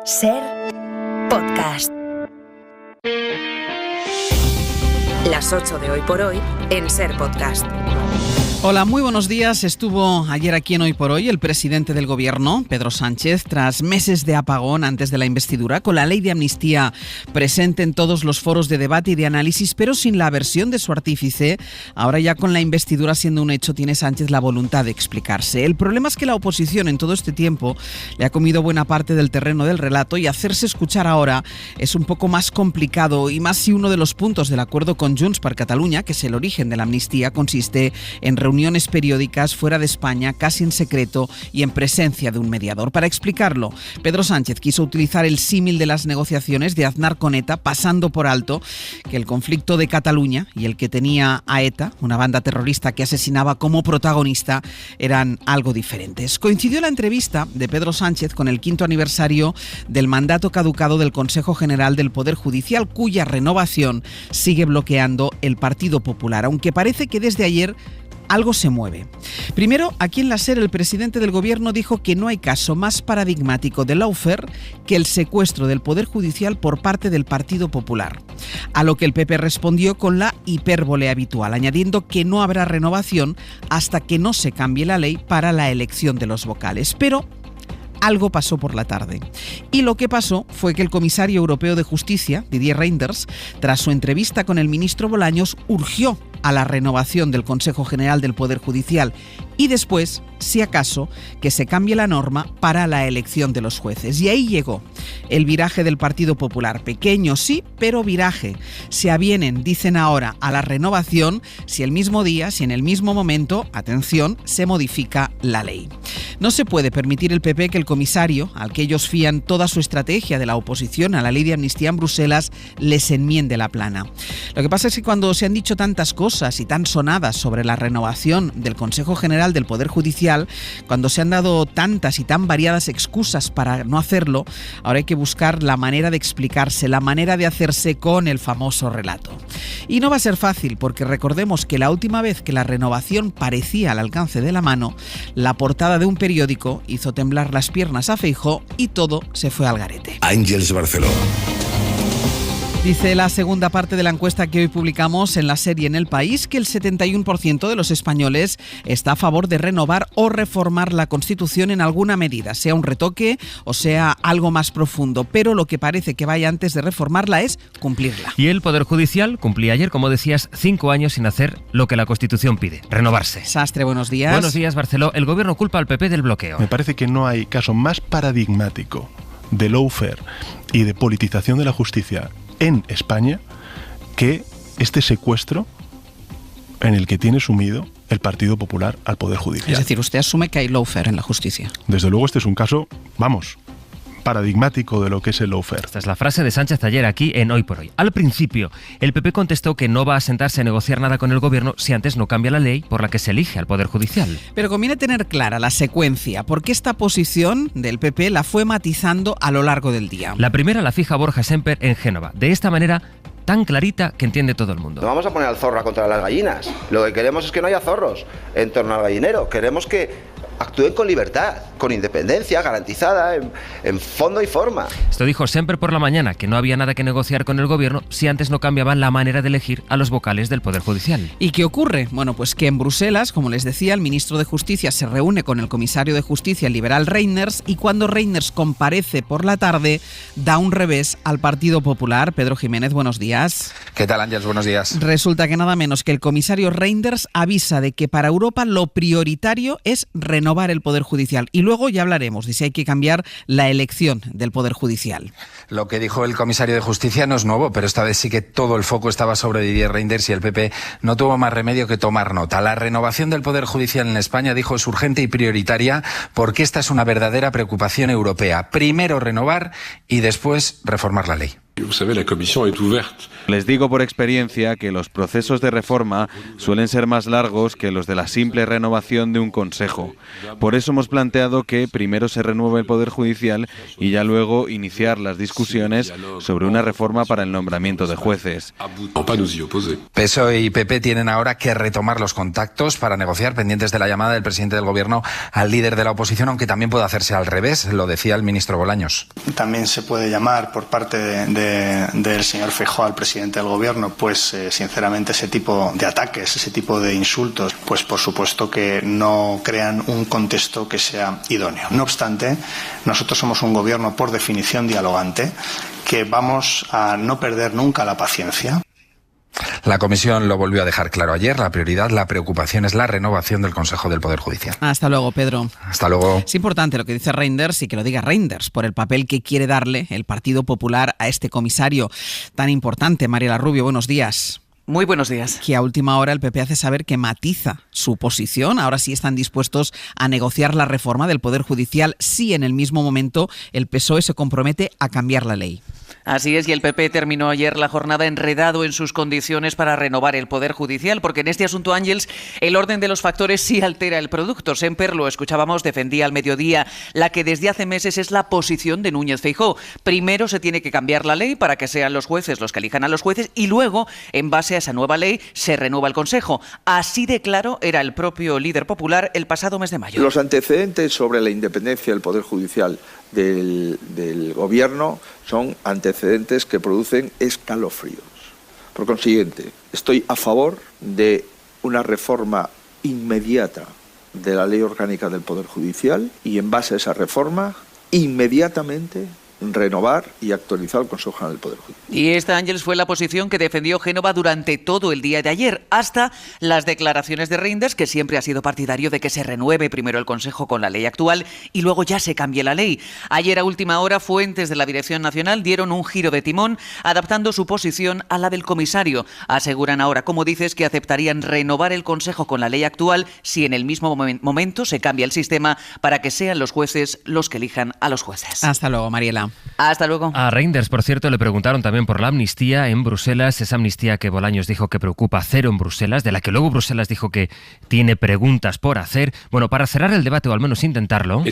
Ser Podcast. Las 8 de Hoy por Hoy en Ser Podcast. Hola, muy buenos días. Estuvo ayer aquí en Hoy por Hoy el presidente del Gobierno, Pedro Sánchez, tras meses de apagón antes de la investidura, con la ley de amnistía presente en todos los foros de debate y de análisis, pero sin la versión de su artífice. Ahora ya con la investidura siendo un hecho, tiene Sánchez la voluntad de explicarse. El problema es que la oposición en todo este tiempo le ha comido buena parte del terreno del relato y hacerse escuchar ahora es un poco más complicado, y más si uno de los puntos del acuerdo con Junts per Catalunya, que es el origen de la amnistía, consiste en reuniones periódicas fuera de España, casi en secreto y en presencia de un mediador. Para explicarlo, Pedro Sánchez quiso utilizar el símil de las negociaciones de Aznar con ETA, pasando por alto que el conflicto de Cataluña y el que tenía a ETA, una banda terrorista que asesinaba, como protagonista, eran algo diferentes. Coincidió la entrevista de Pedro Sánchez con el 5º aniversario del mandato caducado del Consejo General del Poder Judicial, cuya renovación sigue bloqueando el Partido Popular, aunque parece que desde ayer algo se mueve. Primero, aquí en la SER, el presidente del Gobierno dijo que no hay caso más paradigmático de lawfare que el secuestro del Poder Judicial por parte del Partido Popular. A lo que el PP respondió con la hipérbole habitual, añadiendo que no habrá renovación hasta que no se cambie la ley para la elección de los vocales. Pero algo pasó por la tarde. Y lo que pasó fue que el comisario europeo de Justicia, Didier Reynders, tras su entrevista con el ministro Bolaños, urgió a la renovación del Consejo General del Poder Judicial y después, si acaso, que se cambie la norma para la elección de los jueces. Y ahí llegó el viraje del Partido Popular. Pequeño, sí, pero viraje. Se avienen, dicen ahora, a la renovación si el mismo día, si en el mismo momento, atención, se modifica la ley. No se puede permitir el PP que el comisario, al que ellos fían toda su estrategia de la oposición a la ley de amnistía en Bruselas, les enmiende la plana. Lo que pasa es que cuando se han dicho tantas cosas y tan sonadas sobre la renovación del Consejo General del Poder Judicial, cuando se han dado tantas y tan variadas excusas para no hacerlo, ahora hay que buscar la manera de explicarse, la manera de hacerse con el famoso relato. Y no va a ser fácil, porque recordemos que la última vez que la renovación parecía al alcance de la mano, la portada de un periódico hizo temblar las piernas a Feijóo y todo se fue al garete. Àngels Barceló. Dice la segunda parte de la encuesta que hoy publicamos en la serie En el País que el 71% de los españoles está a favor de renovar o reformar la Constitución en alguna medida, sea un retoque o sea algo más profundo, pero lo que parece que vaya antes de reformarla es cumplirla. Y el Poder Judicial cumplía ayer, como decías, 5 años sin hacer lo que la Constitución pide, renovarse. Sastre, buenos días. Buenos días, Barceló. El Gobierno culpa al PP del bloqueo. Me parece que no hay caso más paradigmático de lawfare y de politización de la justicia en España que este secuestro en el que tiene sumido el Partido Popular al Poder Judicial. Es decir, usted asume que hay lawfare en la justicia. Desde luego este es un caso, paradigmático de lo que es el lawfare. Esta es la frase de Sánchez ayer aquí en Hoy por Hoy. Al principio, el PP contestó que no va a sentarse a negociar nada con el Gobierno si antes no cambia la ley por la que se elige al Poder Judicial. Pero conviene tener clara la secuencia, porque esta posición del PP la fue matizando a lo largo del día. La primera la fija Borja Semper en Génova. De esta manera, tan clarita que entiende todo el mundo. No vamos a poner al zorro contra las gallinas. Lo que queremos es que no haya zorros en torno al gallinero. Queremos que actúen con libertad, con independencia garantizada en fondo y forma. Esto dijo Semper por la mañana, que no había nada que negociar con el Gobierno si antes no cambiaban la manera de elegir a los vocales del Poder Judicial. ¿Y qué ocurre? Bueno, pues que en Bruselas, como les decía, el ministro de Justicia se reúne con el comisario de Justicia, el liberal Reynders, y cuando Reynders comparece por la tarde, da un revés al Partido Popular. Pedro Jiménez, buenos días. ¿Qué tal, Ángels? Buenos días. Resulta que nada menos que el comisario Reynders avisa de que para Europa lo prioritario es renovar el Poder Judicial. Y luego ya hablaremos de si hay que cambiar la elección del Poder Judicial. Lo que dijo el comisario de Justicia no es nuevo, pero esta vez sí que todo el foco estaba sobre Didier Reynders y el PP no tuvo más remedio que tomar nota. La renovación del Poder Judicial en España, dijo, es urgente y prioritaria porque esta es una verdadera preocupación europea. Primero renovar y después reformar la ley. Les digo por experiencia que los procesos de reforma suelen ser más largos que los de la simple renovación de un consejo. Por eso hemos planteado que primero se renueve el Poder Judicial y ya luego iniciar las discusiones sobre una reforma para el nombramiento de jueces. PSOE y PP tienen ahora que retomar los contactos para negociar, pendientes de la llamada del presidente del Gobierno al líder de la oposición, aunque también puede hacerse al revés, lo decía el ministro Bolaños. También se puede llamar por parte del señor Feijóo al presidente del Gobierno, pues sinceramente ese tipo de ataques, ese tipo de insultos, pues por supuesto que no crean un contexto que sea idóneo. No obstante, nosotros somos un Gobierno por definición dialogante, que vamos a no perder nunca la paciencia. La Comisión lo volvió a dejar claro ayer. La prioridad, la preocupación es la renovación del Consejo del Poder Judicial. Hasta luego, Pedro. Hasta luego. Es importante lo que dice Reinders y que lo diga Reinders por el papel que quiere darle el Partido Popular a este comisario tan importante. Mariela Rubio, buenos días. Muy buenos días. Que a última hora el PP hace saber que matiza su posición. Ahora sí están dispuestos a negociar la reforma del Poder Judicial si en el mismo momento el PSOE se compromete a cambiar la ley. Así es, y el PP terminó ayer la jornada enredado en sus condiciones para renovar el Poder Judicial, porque en este asunto, Ángels, el orden de los factores sí altera el producto. Semper, lo escuchábamos, defendía al mediodía la que desde hace meses es la posición de Núñez Feijóo. Primero se tiene que cambiar la ley para que sean los jueces los que elijan a los jueces y luego, en base a esa nueva ley, se renueva el Consejo. Así de claro era el propio líder popular el pasado mes de mayo. Los antecedentes sobre la independencia del Poder Judicial del Gobierno son antecedentes que producen escalofríos. Por consiguiente, estoy a favor de una reforma inmediata de la Ley Orgánica del Poder Judicial y, en base a esa reforma, inmediatamente renovar y actualizar el Consejo General del Poder Judicial. Y esta, Ángels, fue la posición que defendió Génova durante todo el día de ayer, hasta las declaraciones de Reinders, que siempre ha sido partidario de que se renueve primero el Consejo con la ley actual y luego ya se cambie la ley. Ayer a última hora, fuentes de la Dirección Nacional dieron un giro de timón, adaptando su posición a la del comisario. Aseguran ahora, como dices, que aceptarían renovar el Consejo con la ley actual si en el mismo momento se cambia el sistema para que sean los jueces los que elijan a los jueces. Hasta luego, Mariela. Hasta luego. A Reinders, por cierto, le preguntaron también por la amnistía en Bruselas, esa amnistía que Bolaños dijo que preocupa cero en Bruselas, de la que luego Bruselas dijo que tiene preguntas por hacer. Bueno, para cerrar el debate, o al menos intentarlo,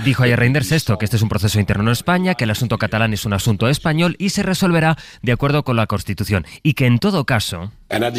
dijo ayer Reinders esto, que este es un proceso interno en España, que el asunto catalán es un asunto español y se resolverá de acuerdo con la Constitución. Y que en todo caso, al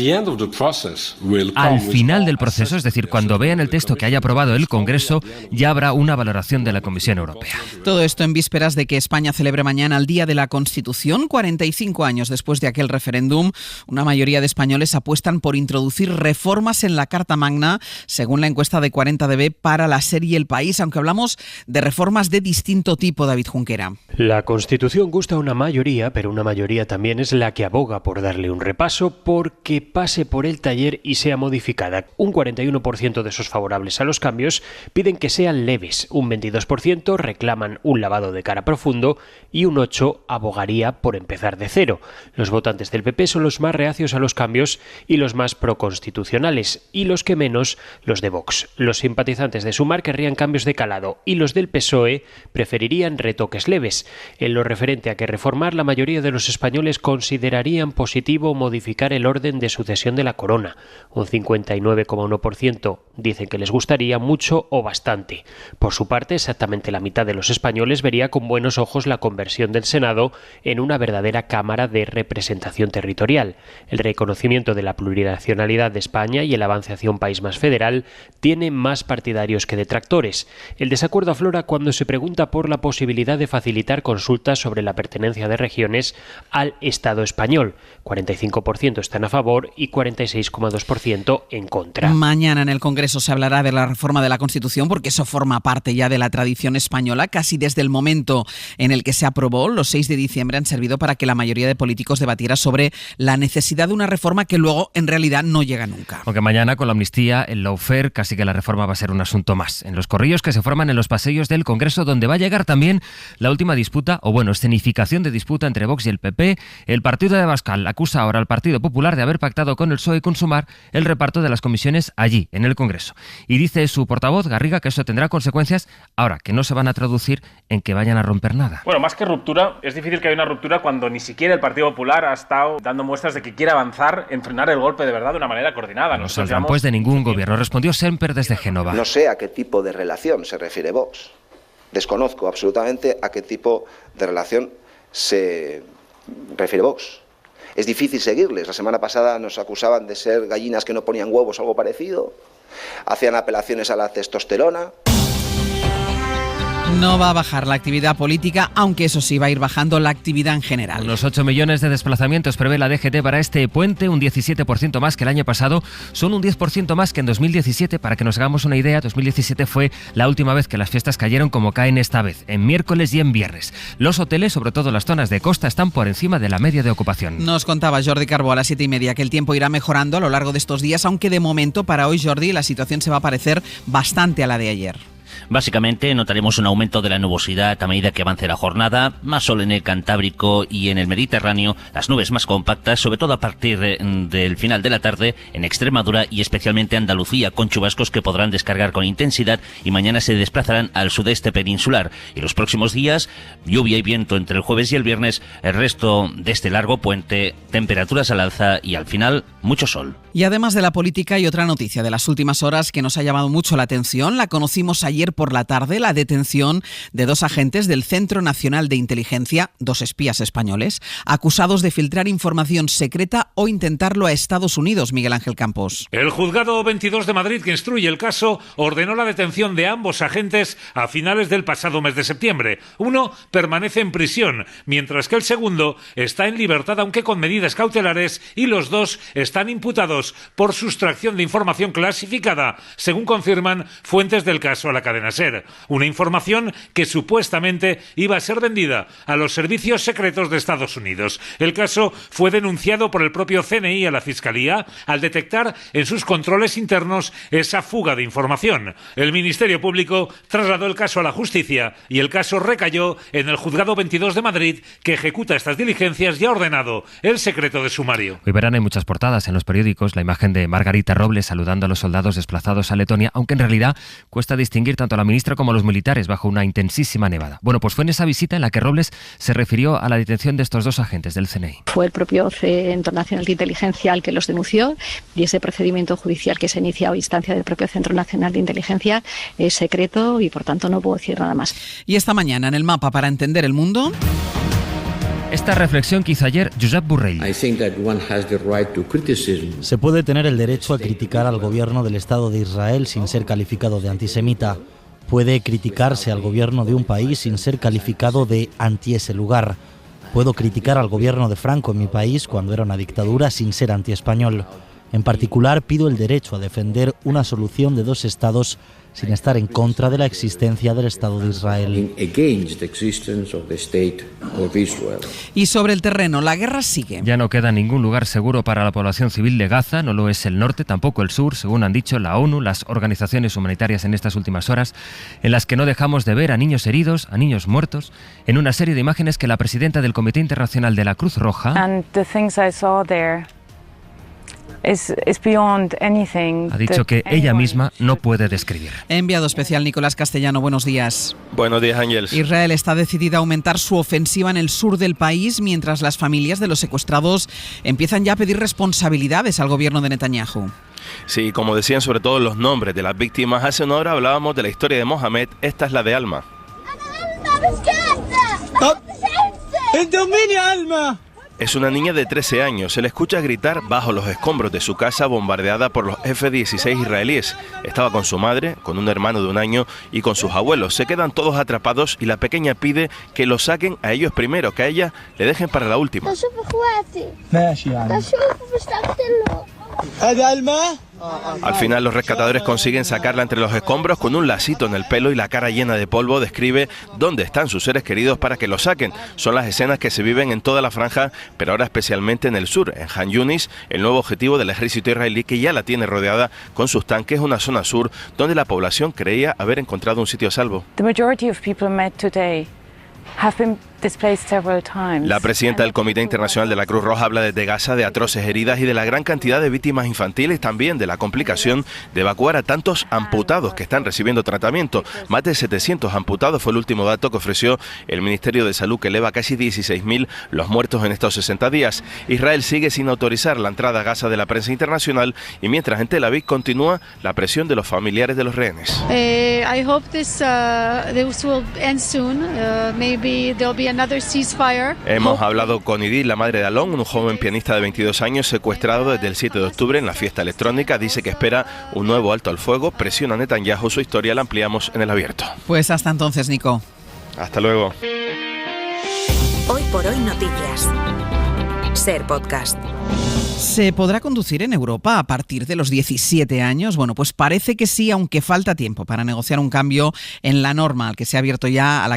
final del proceso, es decir, cuando vean el texto que haya aprobado el Congreso, ya habrá una valoración de la Comisión Europea. Todo esto en vísperas de que España celebre mañana el Día de la Constitución. 45 años después de aquel referéndum, una mayoría de españoles apuestan por introducir reformas en la Carta Magna, según la encuesta de 40DB para la serie El País, aunque hablamos de reformas de distinto tipo, David Junquera. La Constitución gusta a una mayoría, pero una mayoría también es la que aboga por darle un repaso, porque pase por el taller y sea modificada. Un 41% de esos favorables a los cambios piden que sean leves, un 22% reclaman un lavado de cara profundo y un 8% abogaría por empezar de cero. Los votantes del PP son los más reacios a los cambios y los más proconstitucionales, y los que menos, los de Vox. Los simpatizantes de Sumar querrían cambios de calado y los del PSOE preferirían retoques leves. En lo referente a que reformar, la mayoría de los españoles considerarían positivo modificar el orden de sucesión de la corona. Un 59,1% dicen que les gustaría mucho o bastante. Por su parte, exactamente la mitad de los españoles vería con buenos ojos la conversión del Senado en una verdadera Cámara de representación territorial. El reconocimiento de la plurinacionalidad de España y el avance hacia un país más federal tiene más partidarios que detractores. El desacuerdo aflora cuando se pregunta por la posibilidad de facilitar consultas sobre la pertenencia de regiones al Estado español. 45% están a favor y 46,2% en contra. Mañana en el Congreso se hablará de la reforma de la Constitución, porque eso forma parte ya de la tradición española. Casi desde el momento en el que se aprobó, los 6 de diciembre han servido para que la mayoría de políticos debatiera sobre la necesidad de una reforma que luego en realidad no llega nunca. Aunque mañana con la amnistía, el lawfare, casi que la reforma va a ser un asunto más. En los corrillos que se forman en los pasillos del Congreso, donde va a llegar también la última disputa, o bueno, escenificación de disputa entre Vox y el PP. El partido de Abascal acusa ahora al Partido Popular de haber haber pactado con el PSOE y con Sumar el reparto de las comisiones allí, en el Congreso. Y dice su portavoz, Garriga, que eso tendrá consecuencias, ahora, que no se van a traducir en que vayan a romper nada. Bueno, más que ruptura, es difícil que haya una ruptura cuando ni siquiera el Partido Popular ha estado dando muestras de que quiere avanzar en frenar el golpe de verdad de una manera coordinada. No saldrán pues de ningún gobierno, respondió Semper desde Génova. No sé a qué tipo de relación se refiere Vox. Desconozco absolutamente a qué tipo de relación se refiere Vox. Es difícil seguirles. La semana pasada nos acusaban de ser gallinas que no ponían huevos o algo parecido. Hacían apelaciones a la testosterona. No va a bajar la actividad política, aunque eso sí va a ir bajando la actividad en general. Unos 8 millones de desplazamientos prevé la DGT para este puente, un 17% más que el año pasado, son un 10% más que en 2017. Para que nos hagamos una idea, 2017 fue la última vez que las fiestas cayeron como caen esta vez, en miércoles y en viernes. Los hoteles, sobre todo las zonas de costa, están por encima de la media de ocupación. Nos contaba Jordi Carbó a las 7:30 que el tiempo irá mejorando a lo largo de estos días, aunque de momento para hoy, Jordi, la situación se va a parecer bastante a la de ayer. Básicamente notaremos un aumento de la nubosidad a medida que avance la jornada, más sol en el Cantábrico y en el Mediterráneo, las nubes más compactas, sobre todo a partir del final de la tarde en Extremadura y especialmente Andalucía, con chubascos que podrán descargar con intensidad y mañana se desplazarán al sudeste peninsular. Y los próximos días, lluvia y viento entre el jueves y el viernes, el resto de este largo puente, temperaturas al alza y al final mucho sol. Y además de la política hay otra noticia de las últimas horas que nos ha llamado mucho la atención. La conocimos ayer por la tarde, la detención de 2 agentes del Centro Nacional de Inteligencia, 2 espías españoles, acusados de filtrar información secreta o intentarlo a Estados Unidos. Miguel Ángel Campos. El juzgado 22 de Madrid, que instruye el caso, ordenó la detención de ambos agentes a finales del pasado mes de septiembre. Uno permanece en prisión, mientras que el segundo está en libertad, aunque con medidas cautelares, y los 2 están imputados por sustracción de información clasificada, según confirman fuentes del caso a la cadena SER. Una información que supuestamente iba a ser vendida a los servicios secretos de Estados Unidos. El caso fue denunciado por el propio CNI a la Fiscalía al detectar en sus controles internos esa fuga de información. El Ministerio Público trasladó el caso a la justicia y el caso recayó en el juzgado 22 de Madrid, que ejecuta estas diligencias y ha ordenado el secreto de sumario. Hoy verán en muchas portadas en los periódicos la imagen de Margarita Robles saludando a los soldados desplazados a Letonia, aunque en realidad cuesta distinguir tanto a la ministra como a los militares bajo una intensísima nevada. Bueno, pues fue en esa visita en la que Robles se refirió a la detención de estos 2 agentes del CNI. Fue el propio Centro Nacional de Inteligencia el que los denunció y ese procedimiento judicial que se inicia a instancia del propio Centro Nacional de Inteligencia es secreto y por tanto no puedo decir nada más. Y esta mañana en el mapa para entender el mundo... Esta reflexión que hizo ayer Josep Borrell. Se puede tener el derecho a criticar al gobierno del Estado de Israel sin ser calificado de antisemita. Puede criticarse al gobierno de un país sin ser calificado de anti ese lugar. Puedo criticar al gobierno de Franco en mi país cuando era una dictadura sin ser antiespañol. En particular, pido el derecho a defender una solución de 2 estados sin estar en contra de la existencia del Estado de Israel. Y sobre el terreno, la guerra sigue. Ya no queda ningún lugar seguro para la población civil de Gaza, no lo es el norte, tampoco el sur, según han dicho la ONU, las organizaciones humanitarias en estas últimas horas, en las que no dejamos de ver a niños heridos, a niños muertos, en una serie de imágenes que la presidenta del Comité Internacional de la Cruz Roja ha dicho que ella misma no puede describir. Enviado especial Nicolás Castellano, buenos días. Buenos días, Ángeles. Israel está decidida a aumentar su ofensiva en el sur del país, mientras las familias de los secuestrados empiezan ya a pedir responsabilidades al gobierno de Netanyahu. Sí, como decían sobre todo los nombres de las víctimas, hace una hora hablábamos de la historia de Mohamed, esta es la de Alma. Es una niña de 13 años, se le escucha gritar bajo los escombros de su casa bombardeada por los F-16 israelíes. Estaba con su madre, con un hermano de 1 año y con sus abuelos. Se quedan todos atrapados y la pequeña pide que los saquen a ellos primero, que a ella le dejen para la última. Al final los rescatadores consiguen sacarla entre los escombros con un lacito en el pelo y la cara llena de polvo. Describe dónde están sus seres queridos para que los saquen. Son las escenas que se viven en toda la franja, pero ahora especialmente en el sur, en Han Yunis, el nuevo objetivo del ejército israelí, que ya la tiene rodeada con sus tanques, una zona sur donde la población creía haber encontrado un sitio a salvo. The majority of people met today have been La presidenta del Comité Internacional de la Cruz Roja habla desde Gaza de atroces heridas y de la gran cantidad de víctimas infantiles, también de la complicación de evacuar a tantos amputados que están recibiendo tratamiento. Más de 700 amputados fue el último dato que ofreció el Ministerio de Salud, que eleva a casi 16.000 los muertos en estos 60 días. Israel sigue sin autorizar la entrada a Gaza de la prensa internacional y mientras en Tel Aviv continúa la presión de los familiares de los rehenes. I hope this will end soon. Maybe there'll be another ceasefire. Hemos hablado con Idil, la madre de Alon, un joven pianista de 22 años secuestrado desde el 7 de octubre en la fiesta electrónica. Dice que espera un nuevo alto al fuego. Presiona a Netanyahu. Su historia la ampliamos en El Abierto. Pues hasta entonces, Nico. Hasta luego. Hoy por hoy noticias. Ser Podcast. ¿Se podrá conducir en Europa a partir de los 17 años? Bueno, pues parece que sí, aunque falta tiempo para negociar un cambio en la norma a la que se ha abierto ya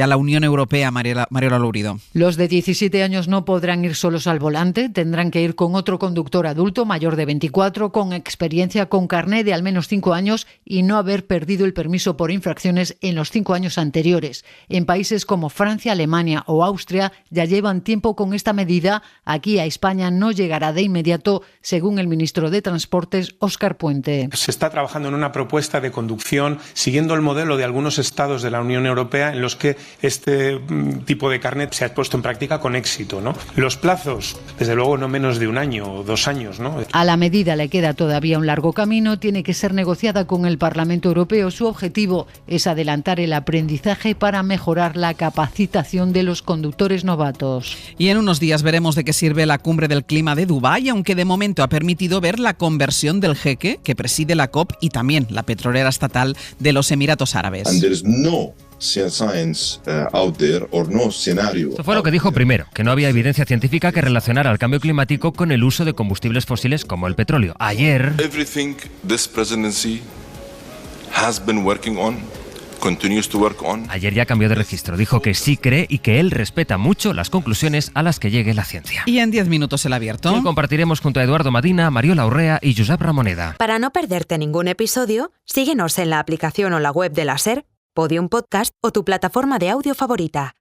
la Unión Europea, Mariola Lourido. Los de 17 años no podrán ir solos al volante, tendrán que ir con otro conductor adulto mayor de 24, con experiencia, con carné de al menos 5 años y no haber perdido el permiso por infracciones en los 5 años anteriores. En países como Francia, Alemania o Austria ya llevan tiempo con esta medida. Aquí a España no llegará de inmediato, según el ministro de Transportes, Óscar Puente. Se está trabajando en una propuesta de conducción siguiendo el modelo de algunos estados de la Unión Europea en los que este tipo de carnet se ha puesto en práctica con éxito, ¿no? Los plazos, desde luego, no menos de 1 año o 2 años, ¿no? A la medida le queda todavía un largo camino, tiene que ser negociada con el Parlamento Europeo. Su objetivo es adelantar el aprendizaje para mejorar la capacitación de los conductores novatos. Y en unos días veremos de qué sirve la cumbre del clima de Dubái, aunque de momento ha permitido ver la conversión del jeque que preside la COP y también la petrolera estatal de los Emiratos Árabes. Esto fue lo que dijo primero, que no había evidencia científica que relacionara el cambio climático con el uso de combustibles fósiles como el petróleo. Ayer ya cambió de registro. Dijo que sí cree y que él respeta mucho las conclusiones a las que llegue la ciencia. Y en 10 minutos El Abierto. Hoy compartiremos junto a Eduardo Madina, Mariola Urrea y Josep Ramoneda. Para no perderte ningún episodio, síguenos en la aplicación o la web de la SER, Podium Podcast o tu plataforma de audio favorita.